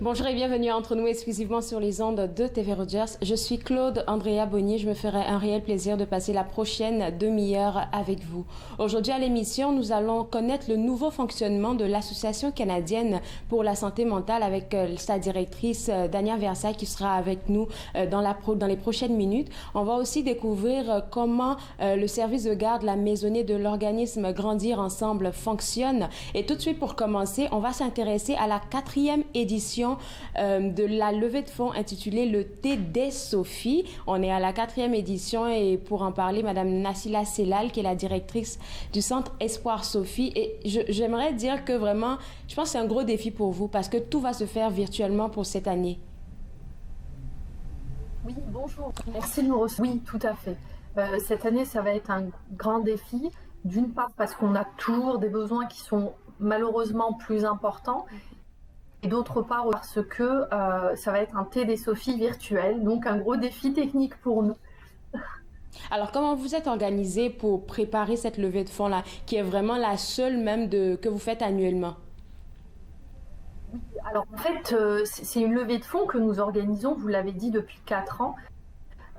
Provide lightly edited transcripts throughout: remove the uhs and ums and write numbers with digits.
Bonjour et bienvenue à Entre nous exclusivement sur les ondes de TV Rogers. Je suis Claude Andrea Bonnier. Je me ferai un réel plaisir de passer la prochaine demi-heure avec vous. Aujourd'hui à l'émission, nous allons connaître le nouveau fonctionnement de l'Association canadienne pour la santé mentale avec sa directrice Dania Versailles qui sera avec nous dans les prochaines minutes. On va aussi découvrir comment le service de garde, la maisonnée de l'organisme Grandir Ensemble fonctionne. Et tout de suite pour commencer, on va s'intéresser à la 4e édition de la levée de fonds intitulée Le thé des Sophie. On est à la 4e édition et pour en parler, Madame Nassila Sellal, qui est la directrice du Centre Espoir Sophie. Et j'aimerais dire que vraiment, je pense que c'est un gros défi pour vous parce que tout va se faire virtuellement pour cette année. Oui, bonjour. Merci de nous recevoir. Oui, tout à fait. Cette année, ça va être un grand défi. D'une part parce qu'on a toujours des besoins qui sont malheureusement plus importants. Et d'autre part parce que ça va être un thé des Sophies virtuel, donc un gros défi technique pour nous. Alors, comment vous êtes organisé pour préparer cette levée de fonds-là, qui est vraiment la seule même que vous faites annuellement? Oui, alors en fait, c'est une levée de fonds que nous organisons, vous l'avez dit, depuis 4 ans,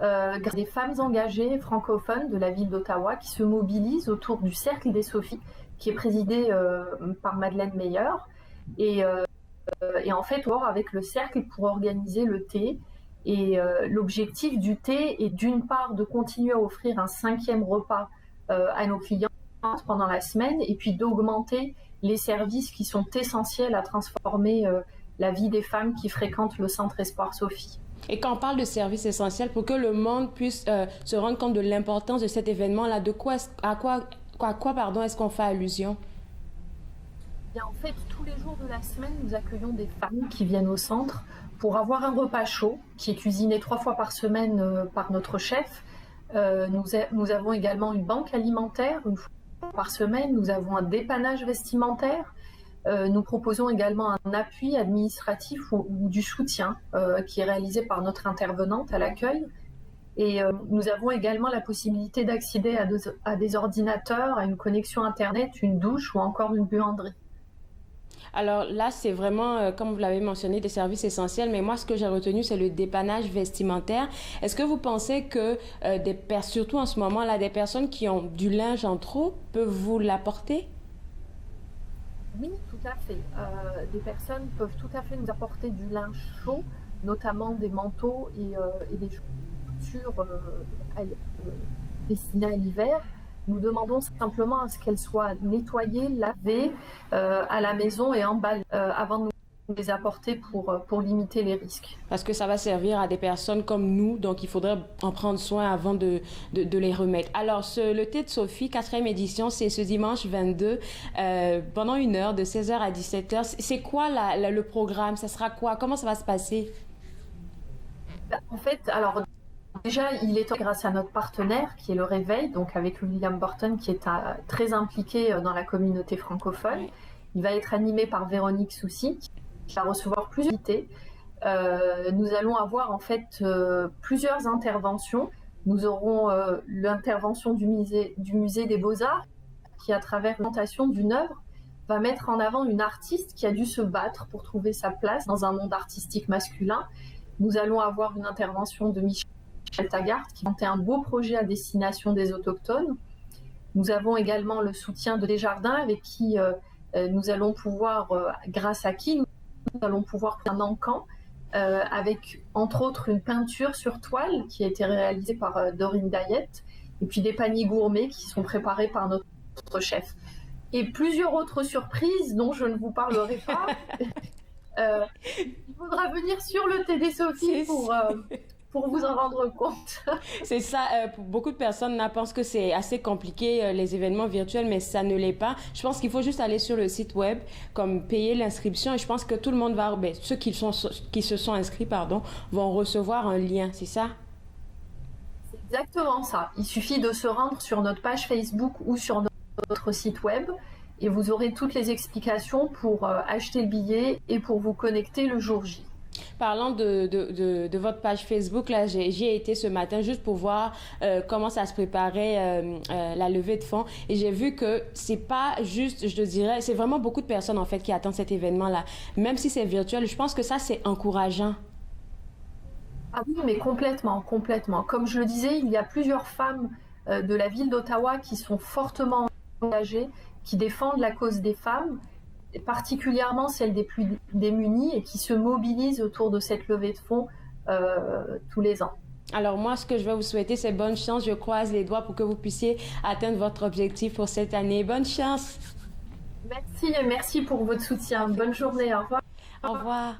grâce à des femmes engagées francophones de la ville d'Ottawa qui se mobilisent autour du Cercle des Sophies, qui est présidé par Madeleine Meyer. Et en fait, on va avec le cercle pour organiser le thé. Et l'objectif du thé est d'une part de continuer à offrir un 5e repas à nos clients pendant la semaine et puis d'augmenter les services qui sont essentiels à transformer la vie des femmes qui fréquentent le Centre Espoir Sophie. Et quand on parle de services essentiels, pour que le monde puisse se rendre compte de l'importance de cet événement-là, à quoi est-ce qu'on fait allusion? En fait, tous les jours de la semaine, nous accueillons des femmes qui viennent au centre pour avoir un repas chaud qui est cuisiné 3 fois par semaine par notre chef. Nous avons également une banque alimentaire 1 fois par semaine. Nous avons un dépannage vestimentaire. Nous proposons également un appui administratif ou du soutien qui est réalisé par notre intervenante à l'accueil. Et nous avons également la possibilité d'accéder à des ordinateurs, à une connexion Internet, une douche ou encore une buanderie. Alors là, c'est vraiment, comme vous l'avez mentionné, des services essentiels. Mais moi, ce que j'ai retenu, c'est le dépannage vestimentaire. Est-ce que vous pensez que, surtout en ce moment-là, des personnes qui ont du linge en trop peuvent vous l'apporter? Oui, tout à fait. Des personnes peuvent tout à fait nous apporter du linge chaud, notamment des manteaux et des chaussures destinées à l'hiver. Nous demandons simplement à ce qu'elles soient nettoyées, lavées à la maison et emballées avant de nous les apporter pour limiter les risques. Parce que ça va servir à des personnes comme nous, donc il faudrait en prendre soin avant de les remettre. Alors, le thé de Sophie, 4e édition, c'est ce dimanche 22, pendant 1 heure, de 16h à 17h. C'est quoi le programme? Ça sera quoi? Comment ça va se passer? En fait, alors... Déjà, il est grâce à notre partenaire qui est le Réveil, donc avec William Burton qui est très impliqué dans la communauté francophone. Oui. Il va être animé par Véronique Soucy qui va recevoir plusieurs invités. Nous allons avoir en fait plusieurs interventions. Nous aurons l'intervention du musée des Beaux-Arts qui, à travers la présentation d'une œuvre, va mettre en avant une artiste qui a dû se battre pour trouver sa place dans un monde artistique masculin. Nous allons avoir une intervention de Michel Taggart qui montait un beau projet à destination des autochtones. Nous avons également le soutien de Desjardins avec qui nous allons pouvoir, grâce à qui nous allons pouvoir prendre un encan avec entre autres une peinture sur toile qui a été réalisée par Dorine Dayette et puis des paniers gourmets qui sont préparés par notre chef. Et plusieurs autres surprises dont je ne vous parlerai pas. Il faudra venir sur le thé des Sophies pour vous en rendre compte. C'est ça, beaucoup de personnes pensent que c'est assez compliqué les événements virtuels, mais ça ne l'est pas. Je pense qu'il faut juste aller sur le site web, comme payer l'inscription, et je pense que tout le monde va, ceux qui se sont inscrits, vont recevoir un lien, c'est ça? C'est exactement ça. Il suffit de se rendre sur notre page Facebook ou sur notre site web, et vous aurez toutes les explications pour acheter le billet et pour vous connecter le jour J. Parlant de votre page Facebook, là, j'y ai été ce matin juste pour voir comment ça se préparait la levée de fonds. Et j'ai vu que c'est pas juste, je te dirais, c'est vraiment beaucoup de personnes en fait qui attendent cet événement-là. Même si c'est virtuel, je pense que ça, c'est encourageant. Ah oui, mais complètement, complètement. Comme je le disais, il y a plusieurs femmes de la ville d'Ottawa qui sont fortement engagées, qui défendent la cause des femmes, et particulièrement celles des plus démunies, et qui se mobilisent autour de cette levée de fonds tous les ans. Alors moi, ce que je vais vous souhaiter, c'est bonne chance. Je croise les doigts pour que vous puissiez atteindre votre objectif pour cette année. Bonne chance. Merci et merci pour votre soutien. Bonne journée. Au revoir. Au revoir.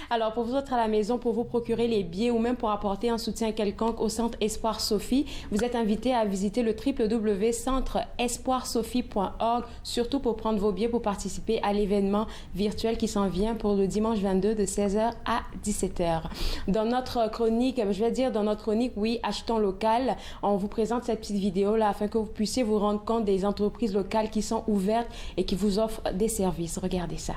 Alors, pour vous autres à la maison, pour vous procurer les billets ou même pour apporter un soutien quelconque au Centre Espoir Sophie, vous êtes invité à visiter le www.centreespoirsophie.org, surtout pour prendre vos billets pour participer à l'événement virtuel qui s'en vient pour le dimanche 22 de 16h à 17h. Dans notre chronique, oui, achetons local, on vous présente cette petite vidéo-là afin que vous puissiez vous rendre compte des entreprises locales qui sont ouvertes et qui vous offrent des services. Regardez ça.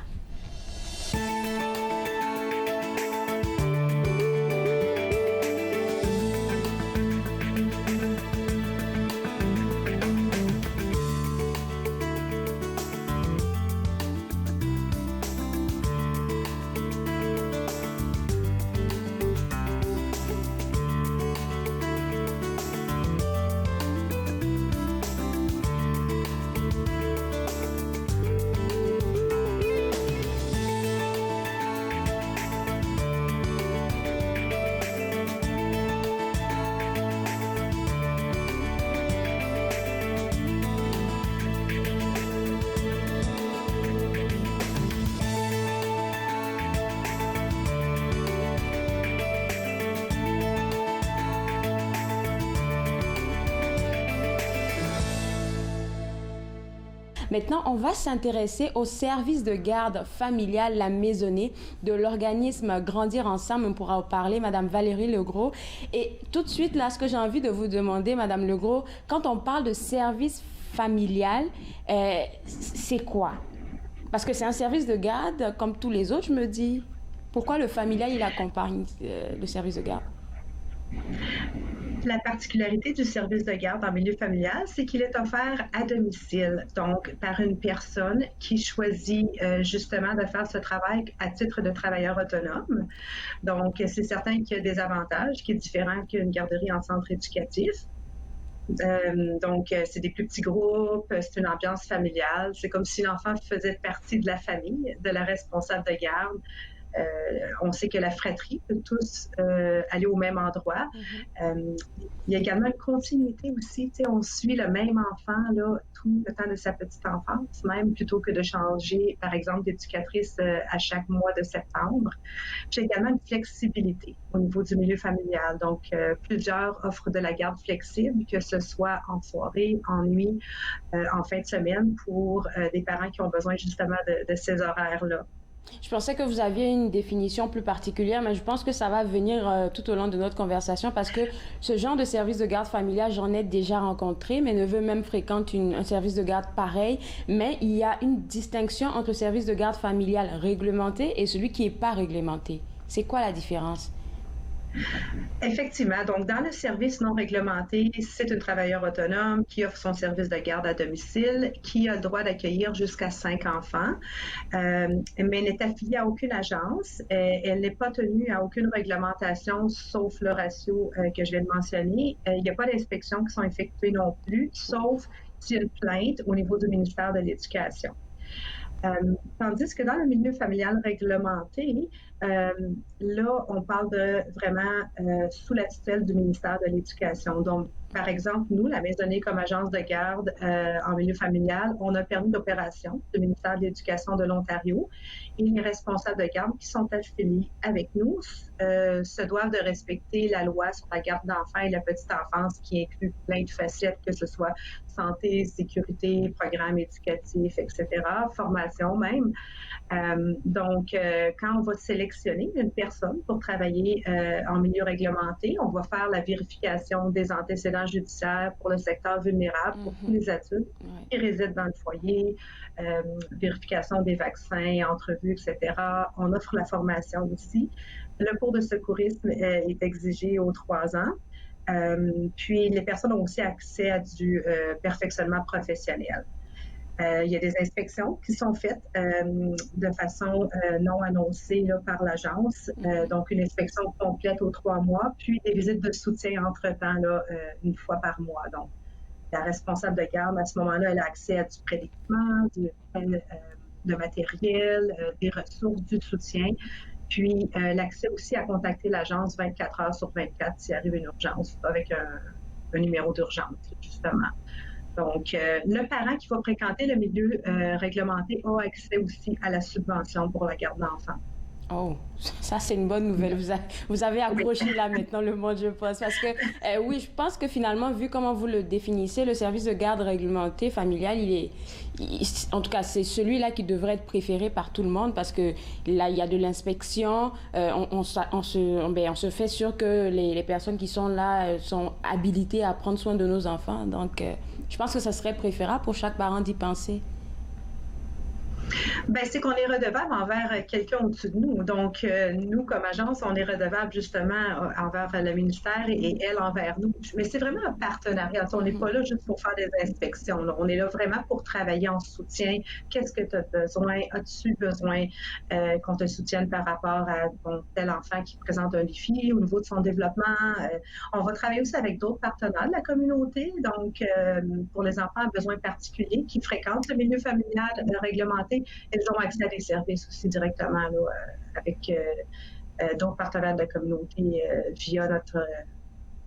Maintenant, on va s'intéresser au service de garde familiale, la maisonnée de l'organisme Grandir Ensemble. On pourra en parler, Madame Valérie Legros. Et tout de suite, là, ce que j'ai envie de vous demander, Madame Legros, quand on parle de service familial, c'est quoi? Parce que c'est un service de garde comme tous les autres, je me dis. Pourquoi le familial, il accompagne le service de garde? La particularité du service de garde en milieu familial, c'est qu'il est offert à domicile, donc par une personne qui choisit justement de faire ce travail à titre de travailleur autonome. Donc, c'est certain qu'il y a des avantages qui est différent qu'une garderie en centre éducatif. Donc, c'est des plus petits groupes, c'est une ambiance familiale. C'est comme si l'enfant faisait partie de la famille, de la responsable de garde. On sait que la fratrie peut tous aller au même endroit. Il y a également une continuité aussi. On suit le même enfant là, tout le temps de sa petite enfance, même plutôt que de changer, par exemple, d'éducatrice à chaque mois de septembre. J'ai également une flexibilité au niveau du milieu familial. Donc, plusieurs offrent de la garde flexible, que ce soit en soirée, en nuit, en fin de semaine, pour des parents qui ont besoin justement de ces horaires-là. Je pensais que vous aviez une définition plus particulière, mais je pense que ça va venir tout au long de notre conversation parce que ce genre de service de garde familiale, j'en ai déjà rencontré. Mes neveux même fréquentent un service de garde pareil, mais il y a une distinction entre le service de garde familiale réglementé et celui qui n'est pas réglementé. C'est quoi la différence? Effectivement. Donc, dans le service non réglementé, c'est un travailleur autonome qui offre son service de garde à domicile, qui a le droit d'accueillir jusqu'à 5 enfants, mais n'est affiliée à aucune agence. Elle n'est pas tenue à aucune réglementation, sauf le ratio que je viens de mentionner. Il n'y a pas d'inspections qui sont effectuées non plus, sauf s'il y a une plainte au niveau du ministère de l'Éducation. Tandis que dans le milieu familial réglementé, là, on parle de vraiment sous la tutelle du ministère de l'Éducation. Donc, par exemple, nous, la Maisonnée comme agence de garde en milieu familial, on a permis d'opération du ministère de l'Éducation de l'Ontario et les responsables de garde qui sont affiliés avec nous se doivent de respecter la loi sur la garde d'enfants et la petite enfance qui inclut plein de facettes, que ce soit santé, sécurité, programmes éducatifs, etc., formation même. Donc, quand on va sélectionner une personne pour travailler en milieu réglementé, on va faire la vérification des antécédents judiciaires pour le secteur vulnérable, pour tous les adultes qui résident dans le foyer, vérification des vaccins, entrevues, etc. On offre la formation aussi. Le cours de secourisme est exigé aux 3 ans. Puis, les personnes ont aussi accès à du perfectionnement professionnel. Il y a des inspections qui sont faites de façon non annoncée là, par l'agence. Donc, une inspection complète aux 3 mois, puis des visites de soutien entre-temps, là, une fois par mois. Donc, la responsable de garde, à ce moment-là, elle a accès à du prédicament, de matériel, des ressources, du soutien, puis l'accès aussi à contacter l'agence 24 heures sur 24 s'il arrive une urgence, avec un numéro d'urgence, justement. Donc, le parent qui va fréquenter le milieu réglementé a accès aussi à la subvention pour la garde d'enfants. Oh, ça c'est une bonne nouvelle. Vous avez accroché là maintenant le mot, je pense. Parce que oui, je pense que finalement, vu comment vous le définissez, le service de garde réglementé familial, en tout cas, c'est celui-là qui devrait être préféré par tout le monde parce que là, il y a de l'inspection. On se fait sûr que les personnes qui sont là sont habilitées à prendre soin de nos enfants. Donc, je pense que ça serait préférable pour chaque parent d'y penser. Ben, c'est qu'on est redevable envers quelqu'un au-dessus de nous. Donc, nous, comme agence, on est redevable justement envers le ministère et elle envers nous. Mais c'est vraiment un partenariat. On n'est pas là juste pour faire des inspections. Là. On est là vraiment pour travailler en soutien. Qu'est-ce que tu as besoin? As-tu besoin qu'on te soutienne par rapport à tel enfant qui présente un défi au niveau de son développement? On va travailler aussi avec d'autres partenaires de la communauté. Donc, pour les enfants à besoins particuliers qui fréquentent le milieu familial réglementé, elles ont accès à des services aussi directement là, avec d'autres partenaires de la communauté via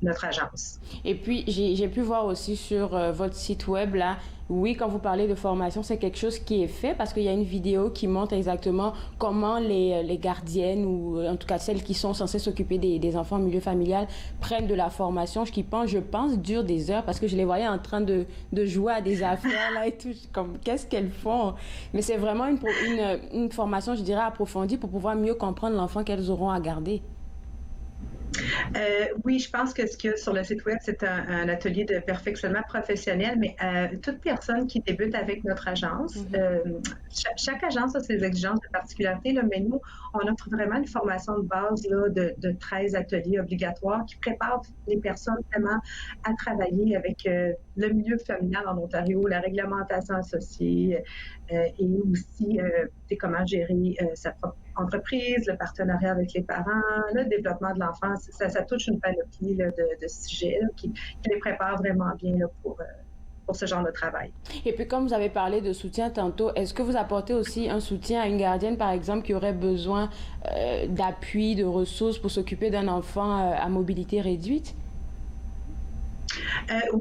notre agence. Et puis, j'ai pu voir aussi sur votre site web, là, oui, quand vous parlez de formation, c'est quelque chose qui est fait parce qu'il y a une vidéo qui montre exactement comment les gardiennes ou en tout cas celles qui sont censées s'occuper des enfants en milieu familial prennent de la formation, je pense, dure des heures parce que je les voyais en train de jouer à des affaires là et tout, comme qu'est-ce qu'elles font? Mais c'est vraiment une formation, je dirais, approfondie pour pouvoir mieux comprendre l'enfant qu'elles auront à garder. Oui, je pense que ce qu'il y a sur le site web, c'est un atelier de perfectionnement professionnel, mais toute personne qui débute avec notre agence, chaque agence a ses exigences de particularité, là, mais nous, on offre vraiment une formation de base là, de 13 ateliers obligatoires qui préparent les personnes vraiment à travailler avec le milieu familial en Ontario, la réglementation associée et aussi comment gérer sa propre entreprise, le partenariat avec les parents, le développement de l'enfant, ça touche une panoplie là, de sujets là, qui les préparent vraiment bien là, pour ce genre de travail. Et puis, comme vous avez parlé de soutien tantôt, est-ce que vous apportez aussi un soutien à une gardienne, par exemple, qui aurait besoin d'appui, de ressources pour s'occuper d'un enfant à mobilité réduite?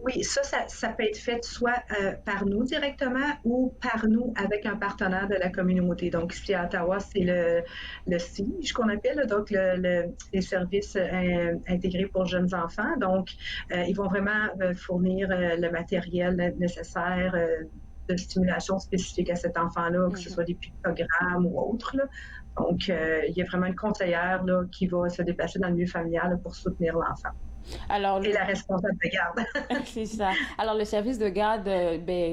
Oui, ça peut être fait soit par nous directement ou par nous avec un partenaire de la communauté. Donc, ici à Ottawa, c'est le SIGE qu'on appelle, donc les services intégrés pour jeunes enfants. Donc, ils vont vraiment fournir le matériel nécessaire de stimulation spécifique à cet enfant-là, que ce soit des pictogrammes ou autres. Là. Donc, il y a vraiment une conseillère là, qui va se déplacer dans le milieu familial là, pour soutenir l'enfant. Alors, et la responsable de garde. C'est ça. Alors, le service de garde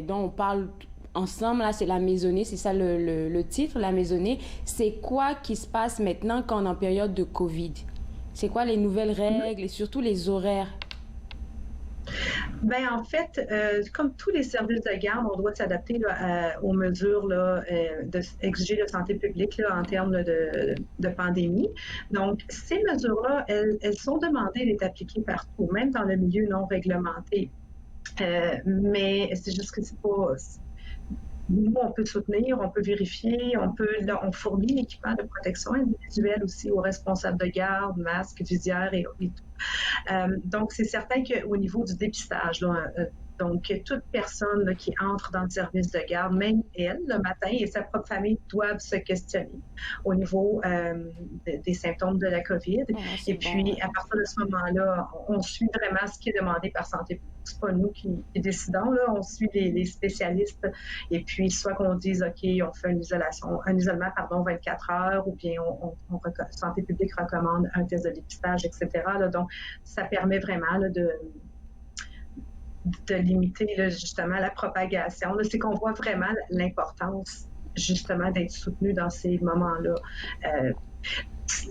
dont on parle ensemble, là, c'est la maisonnée, c'est ça le titre, la maisonnée. C'est quoi qui se passe maintenant quand on est en période de COVID? C'est quoi les nouvelles règles et surtout les horaires? Ben en fait, comme tous les services de garde, on doit s'adapter aux mesures là, exigées de santé publique là, en termes de pandémie. Donc, ces mesures-là, elles sont demandées d'être appliquées partout, même dans le milieu non réglementé. Mais c'est juste que c'est pas... Nous, on peut soutenir, on peut vérifier, on fournit l'équipement de protection individuelle aussi aux responsables de garde, masques, visières et tout. Donc, c'est certain qu'au niveau du dépistage, là, Donc, toute personne là, qui entre dans le service de garde, même elle, le matin, et sa propre famille doivent se questionner au niveau des symptômes de la COVID. Oh, Et c'est bon, puis, ouais. à partir de ce moment-là, on suit vraiment ce qui est demandé par Santé publique. C'est pas nous qui décidons, là, on suit les spécialistes. Et puis, soit qu'on dise, OK, on fait un isolement, 24 heures, ou bien Santé publique recommande un test de dépistage, etc. Là, donc, ça permet vraiment là, de limiter là, justement la propagation. Là, c'est qu'on voit vraiment l'importance justement d'être soutenu dans ces moments-là.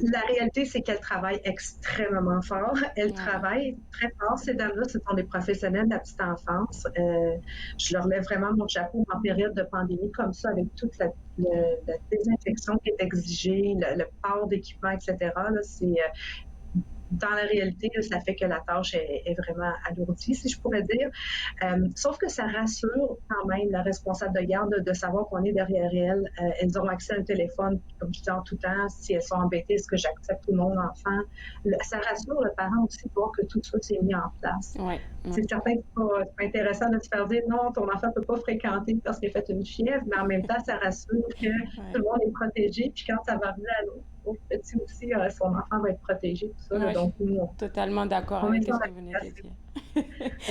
La réalité, c'est qu'elles travaillent extrêmement fort. Elles travaillent très fort. Ces dames-là, ce sont des professionnels de la petite enfance. Je leur lève vraiment mon chapeau en période de pandémie comme ça, avec toute la désinfection qui est exigée, le port d'équipement, etc. Là, c'est dans la réalité, là, ça fait que la tâche est vraiment alourdie, si je pourrais dire. Sauf que ça rassure quand même la responsable de garde de savoir qu'on est derrière elles. Elles ont accès à un téléphone, comme je dis en tout temps. Si elles sont embêtées, est-ce que j'accepte ou non l'enfant? Ça rassure le parent aussi de voir que tout ça s'est mis en place. Ouais. C'est certain que c'est pas intéressant de se faire dire non, ton enfant ne peut pas fréquenter parce qu'il a fait une fièvre, mais en même temps, ça rassure que tout le monde est protégé. Puis quand ça va arriver à l'autre petit aussi, son enfant va être protégé, tout ça. Là, donc, nous, totalement d'accord avec ce que vous venez de dire.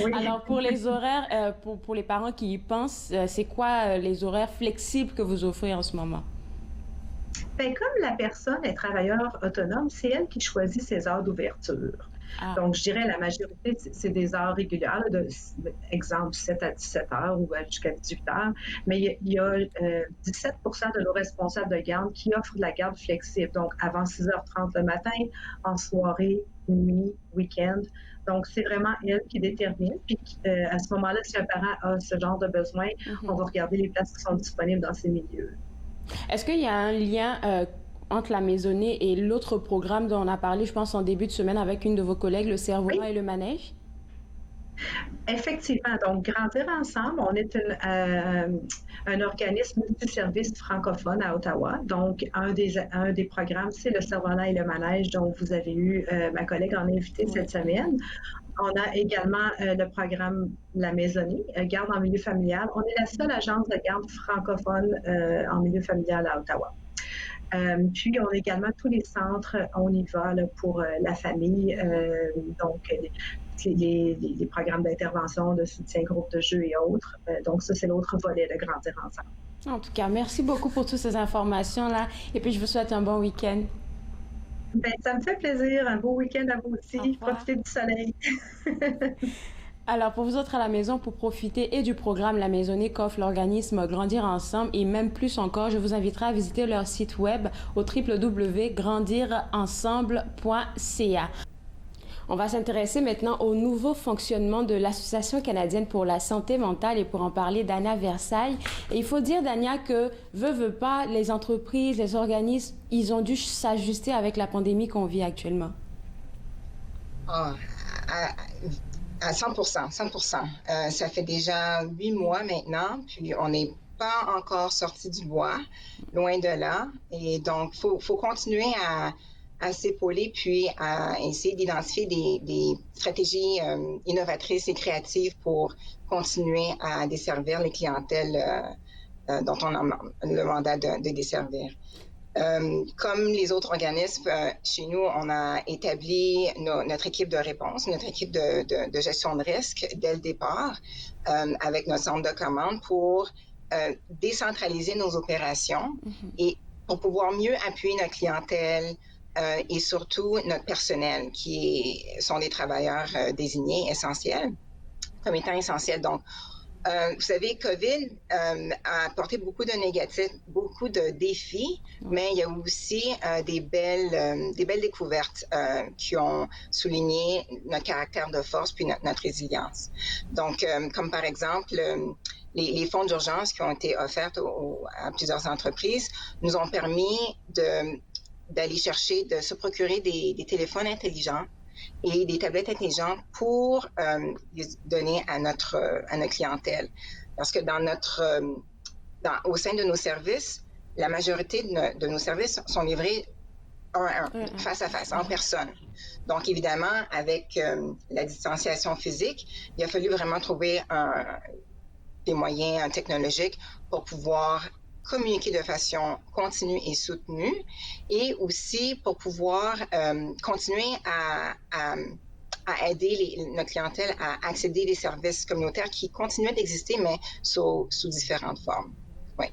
Oui. Alors, pour les horaires, pour les parents qui y pensent, c'est quoi les horaires flexibles que vous offrez en ce moment? Bien, comme la personne est travailleur autonome, c'est elle qui choisit ses heures d'ouverture. Ah. Donc, je dirais la majorité, c'est des heures régulières, là, exemple 7 à 17 heures ou jusqu'à 18 heures. Mais il y a 17 de nos responsables de garde qui offrent de la garde flexible. Donc, avant 6h30 le matin, en soirée, nuit, week-end. Donc, c'est vraiment elle qui détermine. Puis, à ce moment-là, si un parent a ce genre de besoin, on va regarder les places qui sont disponibles dans ces milieux. Est-ce qu'il y a un lien entre la maisonnée et l'autre programme dont on a parlé, je pense, en début de semaine avec une de vos collègues, le Cerveau-Roi et le Manège? Effectivement. Donc, Grandir ensemble, on est un organisme multiservice francophone à Ottawa. Donc, un des programmes, c'est le Cerveau-Roi et le Manège, dont vous avez eu ma collègue en invité cette semaine. On a également le programme La Maisonnée, garde en milieu familial. On est la seule agence de garde francophone en milieu familial à Ottawa. Puis, on a également tous les centres, on y va là, pour la famille, donc les programmes d'intervention, de soutien, groupe de jeu et autres. Donc, ça, c'est l'autre volet de Grandir ensemble. En tout cas, merci beaucoup pour toutes ces informations-là. Et puis, je vous souhaite un bon week-end. Bien, ça me fait plaisir. Un beau week-end à vous aussi. Profitez du soleil. Alors, pour vous autres à la maison, pour profiter et du programme La Maisonnée qu'offre l'organisme Grandir Ensemble et même plus encore, je vous inviterai à visiter leur site web au www.grandirensemble.ca. On va s'intéresser maintenant au nouveau fonctionnement de l'Association canadienne pour la santé mentale et pour en parler, Dania Versailles. Et il faut dire, Dania, que veut pas, les entreprises, les organismes, ils ont dû s'ajuster avec la pandémie qu'on vit actuellement. À 100%. Ça fait déjà 8 mois maintenant, puis on n'est pas encore sorti du bois, loin de là. Et donc, faut continuer à s'épauler, puis à essayer d'identifier des stratégies innovatrices et créatives pour continuer à desservir les clientèles dont on a le mandat de desservir. Comme les autres organismes, chez nous, on a établi notre équipe de réponse, notre équipe de gestion de risque dès le départ, avec notre centre de commande pour décentraliser nos opérations et pour pouvoir mieux appuyer notre clientèle et surtout notre personnel, qui sont des travailleurs désignés essentiels, comme étant essentiels. Donc, vous savez, COVID a apporté beaucoup de négatifs, beaucoup de défis, mais il y a aussi des belles découvertes qui ont souligné notre caractère de force puis notre résilience. Donc, comme par exemple, les fonds d'urgence qui ont été offerts à plusieurs entreprises nous ont permis d'aller chercher, de se procurer des téléphones intelligents et des tablettes intelligentes pour les donner à notre clientèle. Parce que au sein de nos services, la majorité de nos services sont livrés un à un, face à face, en personne. Donc, évidemment, avec la distanciation physique, il a fallu vraiment trouver des moyens technologiques pour pouvoir communiquer de façon continue et soutenue et aussi pour pouvoir continuer à aider notre clientèle à accéder à des services communautaires qui continuaient d'exister, mais sous différentes formes. Oui.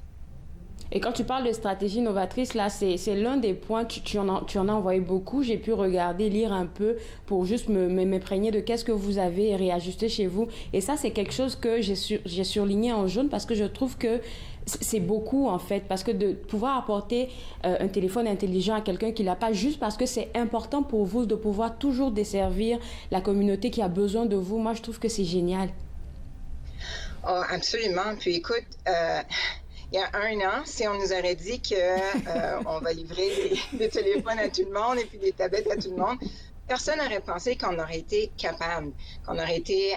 Et quand tu parles de stratégie novatrice, là, c'est l'un des points, tu en as envoyé beaucoup. J'ai pu regarder, lire un peu pour juste m'imprégner de qu'est-ce que vous avez réajusté chez vous. Et ça, c'est quelque chose que j'ai surligné en jaune parce que je trouve que c'est beaucoup, en fait. Parce que de pouvoir apporter un téléphone intelligent à quelqu'un qui l'a pas, juste parce que c'est important pour vous de pouvoir toujours desservir la communauté qui a besoin de vous, moi, je trouve que c'est génial. Oh, absolument. Puis écoute, il y a 1 an, si on nous aurait dit qu'on va livrer des téléphones à tout le monde et puis des tablettes à tout le monde, personne n'aurait pensé qu'on aurait été capable, qu'on aurait été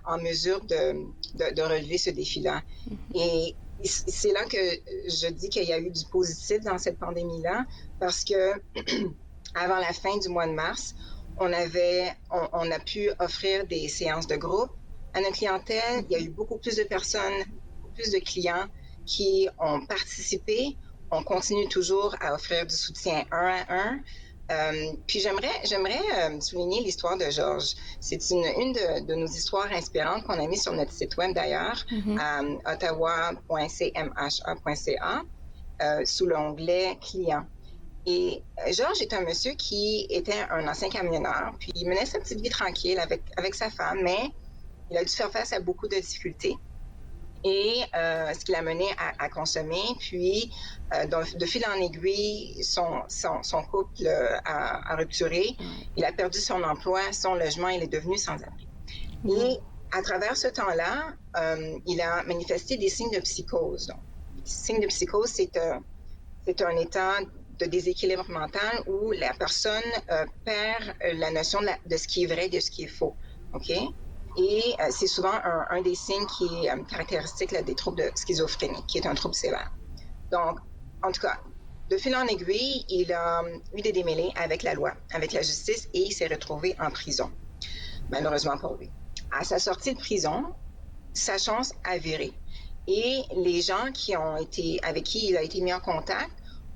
en mesure de relever ce défi-là. Et c'est là que je dis qu'il y a eu du positif dans cette pandémie-là, parce que avant la fin du mois de mars, on a pu offrir des séances de groupe à notre clientèle. Il y a eu beaucoup plus de personnes, beaucoup plus de clients qui ont participé. On continue toujours à offrir du soutien 1 à 1. Puis j'aimerais souligner l'histoire de Georges. C'est une de nos histoires inspirantes qu'on a mis sur notre site web d'ailleurs, à ottawa.cmha.ca, sous l'onglet client. Et Georges est un monsieur qui était un ancien camionneur, puis il menait sa petite vie tranquille avec sa femme, mais il a dû faire face à beaucoup de difficultés. Et ce qui l'a mené à consommer. Puis, de fil en aiguille, son couple a rupturé. Il a perdu son emploi, son logement, il est devenu sans-abri. Et à travers ce temps-là, il a manifesté des signes de psychose. Donc, les signes de psychose, c'est un état de déséquilibre mental où la personne perd la notion de ce qui est vrai et de ce qui est faux. OK? Et c'est souvent un des signes qui est caractéristique là, des troubles de schizophrénie, qui est un trouble sévère. Donc, en tout cas, de fil en aiguille, il a eu des démêlés avec la loi, avec la justice, et il s'est retrouvé en prison, malheureusement pour lui. À sa sortie de prison, sa chance a viré. Et les gens avec qui il a été mis en contact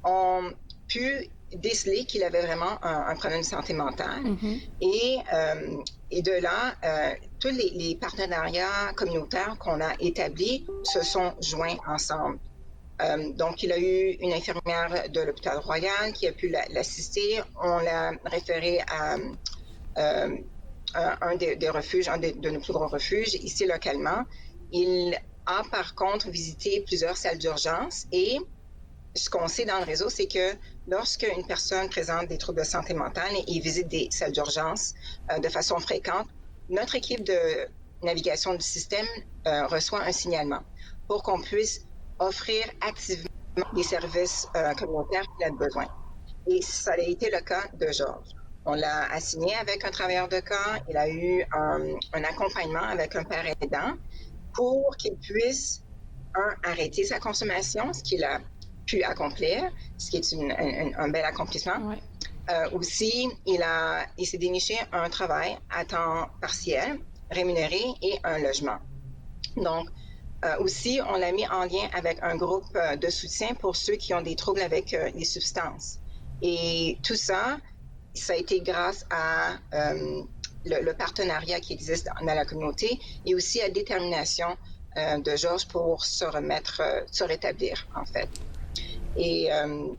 ont pu déceler qu'il avait vraiment un problème de santé mentale. Et de là, tous les partenariats communautaires qu'on a établis se sont joints ensemble. Donc, il a eu une infirmière de l'hôpital Royal qui a pu l'assister. On l'a référé à un des refuges, un de nos plus gros refuges ici localement. Il a par contre visité plusieurs salles d'urgence et ce qu'on sait dans le réseau, c'est que lorsque une personne présente des troubles de santé mentale et visite des salles d'urgence de façon fréquente, notre équipe de navigation du système reçoit un signalement pour qu'on puisse offrir activement les services communautaires qu'il a besoin. Et ça a été le cas de Georges. On l'a assigné avec un travailleur de cas. Il a eu un accompagnement avec un père aidant pour qu'il puisse, arrêter sa consommation, ce qu'il a pu accomplir, ce qui est un bel accomplissement. Ouais. Aussi, il s'est déniché un travail à temps partiel, rémunéré et un logement. Donc, aussi, on l'a mis en lien avec un groupe de soutien pour ceux qui ont des troubles avec les substances. Et tout ça, ça a été grâce à le partenariat qui existe dans la communauté et aussi à la détermination de Georges pour se rétablir, en fait. Et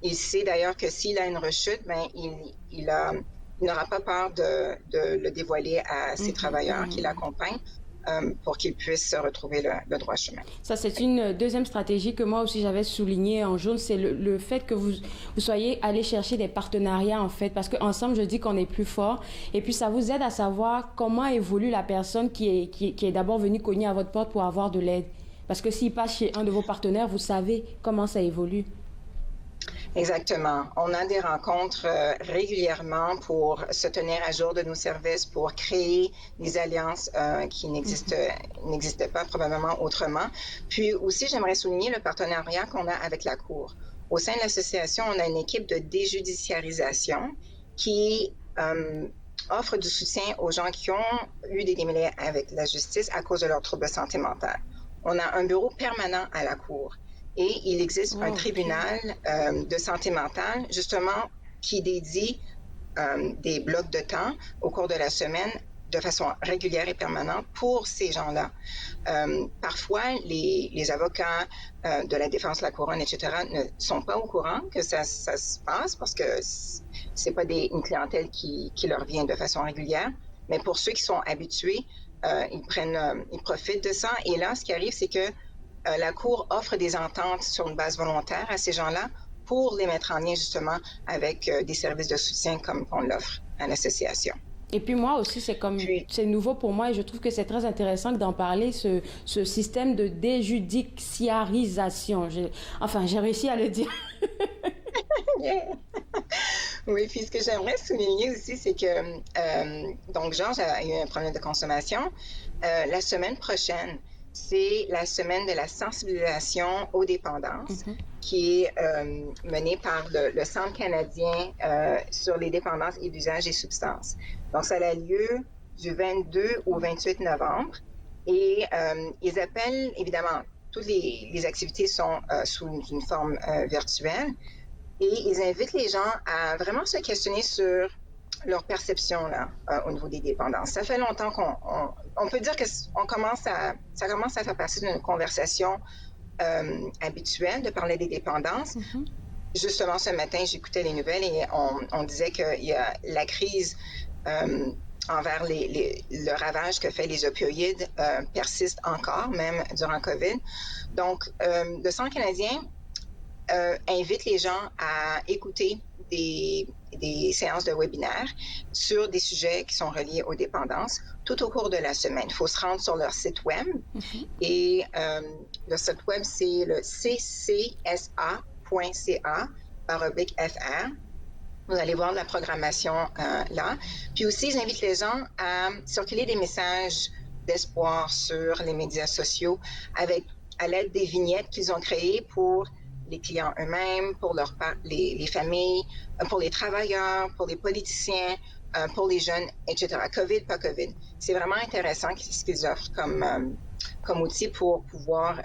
il sait d'ailleurs que s'il a une rechute, ben, il n'aura pas peur de le dévoiler à ses travailleurs qui l'accompagnent pour qu'ils puissent retrouver le droit chemin. Ça, c'est une deuxième stratégie que moi aussi j'avais soulignée en jaune, c'est le fait que vous soyez allé chercher des partenariats en fait, parce qu'ensemble, je dis qu'on est plus fort. Et puis, ça vous aide à savoir comment évolue la personne qui est d'abord venue cogner à votre porte pour avoir de l'aide. Parce que s'il passe chez un de vos partenaires, vous savez comment ça évolue. Exactement. On a des rencontres régulièrement pour se tenir à jour de nos services, pour créer des alliances qui n'existaient pas probablement autrement. Puis aussi, j'aimerais souligner le partenariat qu'on a avec la Cour. Au sein de l'association, on a une équipe de déjudiciarisation qui offre du soutien aux gens qui ont eu des démêlés avec la justice à cause de leurs troubles de santé mentale. On a un bureau permanent à la Cour et il existe un tribunal de santé mentale, justement, qui dédie des blocs de temps au cours de la semaine de façon régulière et permanente pour ces gens-là. Parfois, les avocats de la défense de la couronne, etc., ne sont pas au courant que ça se passe parce que c'est pas une clientèle qui leur vient de façon régulière. Mais pour ceux qui sont habitués, ils profitent de ça. Et là, ce qui arrive, c'est que la Cour offre des ententes sur une base volontaire à ces gens-là pour les mettre en lien justement avec des services de soutien comme on l'offre à l'association. Et puis moi aussi, c'est nouveau pour moi et je trouve que c'est très intéressant d'en parler, ce système de déjudiciarisation. J'ai réussi à le dire. Oui, puis ce que j'aimerais souligner aussi, c'est que, donc Georges a eu un problème de consommation. La semaine prochaine, c'est la semaine de la sensibilisation aux dépendances qui est menée par le Centre canadien sur les dépendances et l'usage des substances. Donc, ça a lieu du 22 au 28 novembre et ils appellent, évidemment, toutes les activités sont sous une forme virtuelle et ils invitent les gens à vraiment se questionner sur leur perception là, au niveau des dépendances. Ça fait longtemps qu'on peut dire que ça commence à faire partie d'une conversation habituelle de parler des dépendances. Justement, ce matin, j'écoutais les nouvelles et on disait que la crise envers le ravage que fait les opioïdes persiste encore, même durant COVID. Donc, le Centre canadien invite les gens à écouter des séances de webinaires sur des sujets qui sont reliés aux dépendances tout au cours de la semaine. Il faut se rendre sur leur site web et le site web, c'est le ccsa.ca/fr. Vous allez voir la programmation là. Puis aussi, ils invitent les gens à circuler des messages d'espoir sur les médias sociaux à l'aide des vignettes qu'ils ont créées pour les clients eux-mêmes, pour les familles, pour les travailleurs, pour les politiciens, pour les jeunes, etc. COVID, pas COVID. C'est vraiment intéressant ce qu'ils offrent comme outil pour pouvoir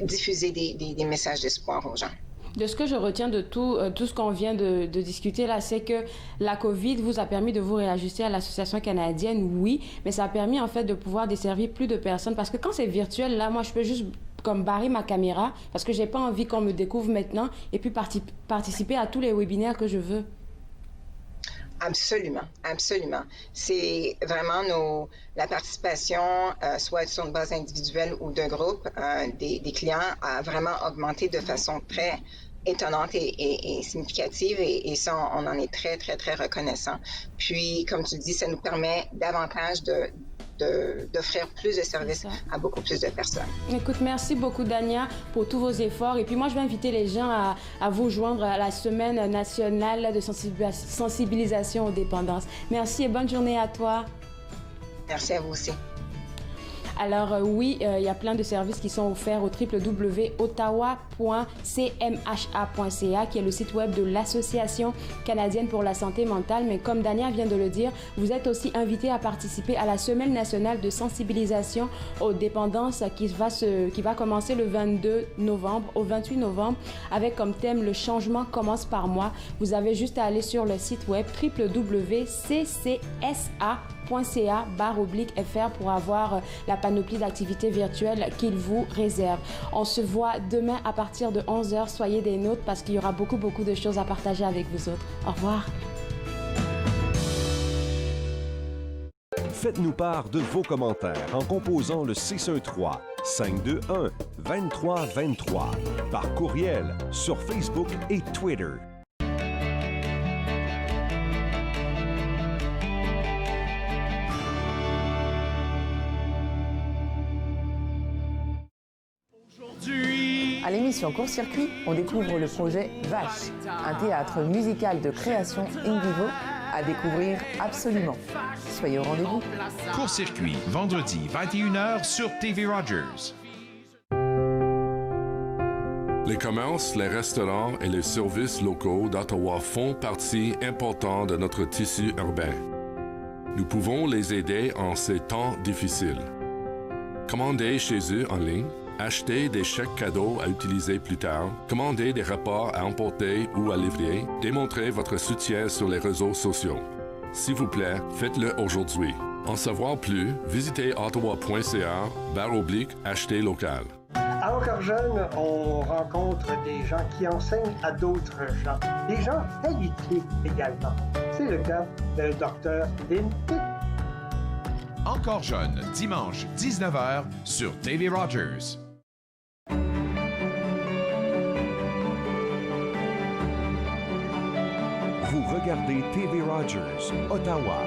diffuser des messages d'espoir aux gens. De ce que je retiens de tout ce qu'on vient de discuter là, c'est que la COVID vous a permis de vous réajuster à l'association canadienne, oui, mais ça a permis en fait de pouvoir desservir plus de personnes parce que quand c'est virtuel, là, moi, je peux juste comme barrer ma caméra parce que j'ai pas envie qu'on me découvre maintenant et puis participer à tous les webinaires que je veux. Absolument, absolument. C'est vraiment la participation, soit sur une base individuelle ou de groupe, des clients a vraiment augmenté de façon très étonnante et significative et ça, on en est très, très, très reconnaissant. Puis, comme tu dis, ça nous permet davantage d'offrir plus de services à beaucoup plus de personnes. Écoute, merci beaucoup, Dania, pour tous vos efforts. Et puis moi, je vais inviter les gens à vous joindre à la Semaine nationale de sensibilisation aux dépendances. Merci et bonne journée à toi. Merci à vous aussi. Alors oui, il y a plein de services qui sont offerts au www.ottawa.cmha.ca qui est le site web de l'Association canadienne pour la santé mentale. Mais comme Dania vient de le dire, vous êtes aussi invité à participer à la Semaine nationale de sensibilisation aux dépendances qui va commencer le 22 novembre au 28 novembre avec comme thème « Le changement commence par moi ». Vous avez juste à aller sur le site web www.ccsa.ca/fr pour avoir la panoplie d'activités virtuelles qu'il vous réserve. On se voit demain à partir de 11h. Soyez des nôtres parce qu'il y aura beaucoup de choses à partager avec vous autres. Au revoir. Faites-nous part de vos commentaires en composant le 613-521-2323 par courriel sur Facebook et Twitter. À l'émission Court-Circuit, on découvre le projet Vache, un théâtre musical de création in vivo à découvrir absolument. Soyez au rendez-vous. Court-Circuit, vendredi 21h sur TV Rogers. Les commerces, les restaurants et les services locaux d'Ottawa font partie importante de notre tissu urbain. Nous pouvons les aider en ces temps difficiles. Commandez chez eux en ligne, achetez des chèques cadeaux à utiliser plus tard, commandez des repas à emporter ou à livrer, démontrez votre soutien sur les réseaux sociaux. S'il vous plaît, faites-le aujourd'hui. En savoir plus, visitez ottawa.ca/acheter local. À Encore Jeune, on rencontre des gens qui enseignent à d'autres gens, des gens qualifiés également. C'est le cas de Dr. Lynn Pitt. Encore Jeune, dimanche 19h sur TV Rogers. Vous regardez TV Rogers, Ottawa.